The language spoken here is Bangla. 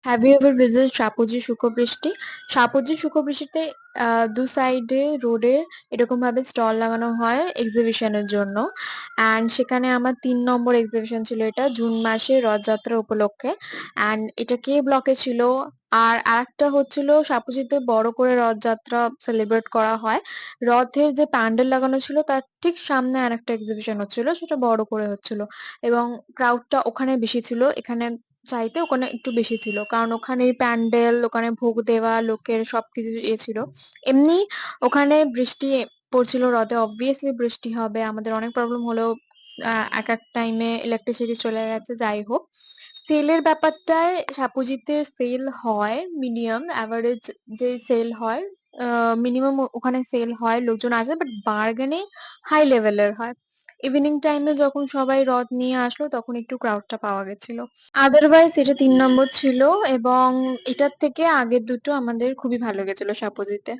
Have you ever visited Shapoorji Sukhobrishti? Shapoorji শুকবৃষ্টিতে ২ সাইডে রোডে এরকম ভাবে স্টল লাগানো হয় এক্সিবিশনের জন্য। অ্যান্ড সেখানে আমার ৩ নম্বর এক্সিবিশন ছিল এটা জুন মাসে রথযাত্রা উপলক্ষে। অ্যান্ড এটা কে ব্লকে ছিল। আর আরেকটা হচ্ছিল সাপুজিতে বড় করে রথযাত্রা সেলিব্রেট করা হয়। রথের যে প্যান্ডেল লাগানো ছিল তার ঠিক সামনে আরেকটা এক্সিবিশন হচ্ছিল, সেটা বড় করে হচ্ছিল। এবং ক্রাউডটা ওখানে বেশি ছিল, এখানে চাইতে ওখানে একটু বেশি ছিল। কারণ ওখানে প্যান্ডেল, ওখানে ভোগ দেওয়া, লোকের সবকিছু ছিল। এমনি ওখানে বৃষ্টি পড়ছিল রথে, অবভিয়াসলি বৃষ্টি হবে। আমাদের অনেক প্রবলেম হলেও এক এক টাইমে ইলেকট্রিসিটি চলে গেছে, যাই হোক। সেলের ব্যাপারটায় সাপুজিতে সেল হয় মিনিমাম অ্যাভারেজ, যে সেল হয় মিনিমাম ওখানে সেল হয়, লোকজন আসে, বাট বার্গেনিং হাই লেভেলের হয়। ইভিনিং টাইমে যখন সবাই রথ নিয়ে আসলো তখন একটু ক্রাউডটা পাওয়া গেছিল। আদারওয়াইজ এটা ৩ নম্বর ছিল এবং এটার থেকে আগের দুটো আমাদের খুবই ভালো গেছিল সাপুজিতে।